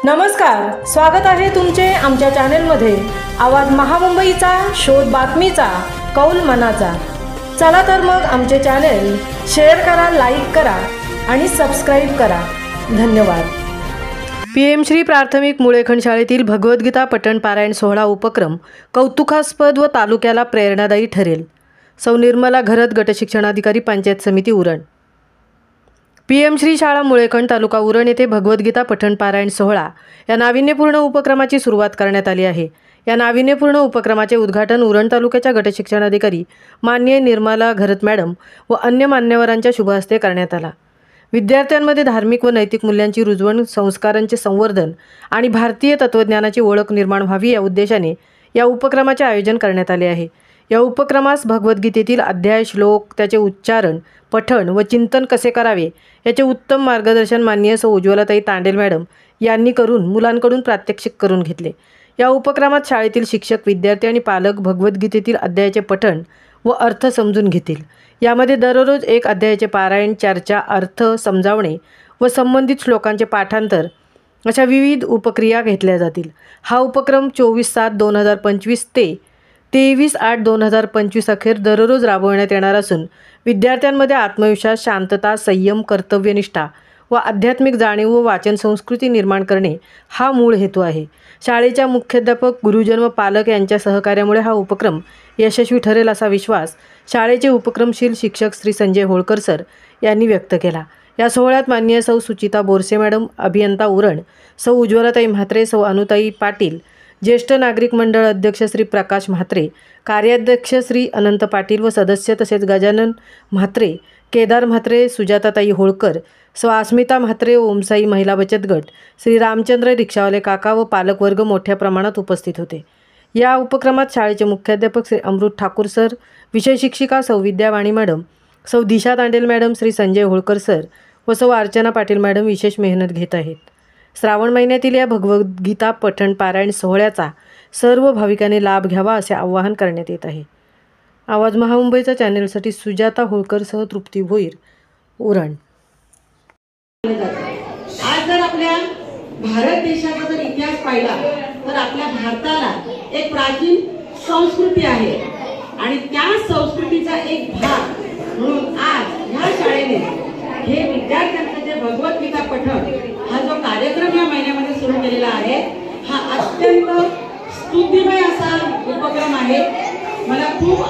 नमस्कार, स्वागत आहे तुमचे आमच्या चॅनलमध्ये। आवाज महामुंबईचा, शोध बातमीचा, कौल मनाचा। चला तर मग आमचे चॅनल शेअर करा, लाईक करा आणि सबस्क्राइब करा। धन्यवाद। पीएम श्री प्राथमिक मुळेखंड शाळेतील भगवद्गीता पठण पारायण सोहळा उपक्रम कौतुकास्पद व तालुक्याला प्रेरणादायी ठरेल। सौ निर्मला घरत, गटशिक्षणाधिकारी, पंचायत समिती, उरण। पीएम श्री शाळा मुळेखंड, तालुका उरण येथे भगवद्गीता पठण पारायण सोहळा या नाविन्यपूर्ण उपक्रमाची सुरुवात करण्यात आली आहे। या नाविन्यपूर्ण उपक्रमाचे उद्घाटन उरण तालुक्याच्या गटशिक्षणाधिकारी माननीय निर्मला घरत मॅडम व अन्य मान्यवरांच्या शुभ हस्ते करण्यात आला। विद्यार्थ्यांमध्ये धार्मिक व नैतिक मूल्यांची रुजवण, संस्कारांचे संवर्धन आणि भारतीय तत्त्वज्ञानाची ओळख निर्माण व्हावी या उद्देशाने या उपक्रमाचे आयोजन करण्यात आले आहे। या उपक्रमास भगवद्गीतेतील अध्याय, श्लोक, त्याचे उच्चारण, पठण व चिंतन कसे करावे याचे उत्तम मार्गदर्शन माननीय सौ उज्ज्वलाताई तांडेल मॅडम यांनी करून मुलांकडून प्रात्यक्षिक करून घेतले। या उपक्रमात शाळेतील शिक्षक, विद्यार्थी आणि पालक भगवद्गीतेतील अध्यायाचे पठण व अर्थ समजून घेतील। यामध्ये दररोज एक अध्यायाचे पारायण, चर्चा, अर्थ समजावणे व संबंधित श्लोकांचे पाठांतर अशा विविध उपक्रिया घेतल्या जातील। हा उपक्रम 24/7/2025 ते 23/8/2025 अखेर दररोज राबवण्यात येणार असून विद्यार्थ्यांमध्ये आत्मविश्वास, शांतता, संयम, कर्तव्यनिष्ठा व आध्यात्मिक जाणीव व वाचन संस्कृती निर्माण करणे हा मूळ हेतू आहे। शाळेच्या मुख्याध्यापक, गुरुजन व पालक यांच्या सहकार्यामुळे हा उपक्रम यशस्वी ठरेल असा विश्वास शाळेचे उपक्रमशील शिक्षक श्री संजय होळकर सर यांनी व्यक्त केला। या सोहळ्यात माननीय सौ सुचिता बोरसे मॅडम, अभियंता उरण, सौ उज्ज्वलाताई म्हात्रे, सौ अनुताई पाटील, ज्येष्ठ नागरिक मंडळ अध्यक्ष श्री प्रकाश म्हात्रे, कार्याध्यक्ष श्री अनंत पाटील व सदस्य तसेच गजानन म्हात्रे, केदार म्हात्रे, सुजाताताई होळकर, सौ अस्मिता म्हात्रे, ओमसाई महिला बचत गट, श्री रामचंद्र रिक्षावाले काका व पालकवर्ग मोठ्या प्रमाणात उपस्थित होते। या उपक्रमात शाळेचे मुख्याध्यापक श्री अमृत ठाकूर सर, विषय शिक्षिका सौ विद्यावाणी मॅडम, सौ दिशा तांडेल मॅडम, श्री संजय होळकर सर व सौ अर्चना पाटील मॅडम विशेष मेहनत घेत आहेत। श्रावण महिन्यातील या भगवद्गीता पठण पारायण सोहळ्याचा सर्व भाविकांनी लाभ घ्यावा असे आवाहन करण्यात येत आहे। आवाज महामुंबईचा चॅनलसाठी सुजाता होळकरसह तृप्ती भोईर, उरण। आज जर आपल्या भारत देशाचा जर इतिहास पाहिला तर आपल्या भारताला एक प्राचीन संस्कृती आहे आणि त्या संस्कृतीचा एक भाग म्हणून आज ह्या शाळेने हे विद्यार्थ्यांचं जे भगवद्गीता पठण हा जो कार्यक्रम या महिन्यामध्ये सुरू केलेला आहे हा अत्यंत स्तुतिमय असा उपक्रम आहे। मला खूप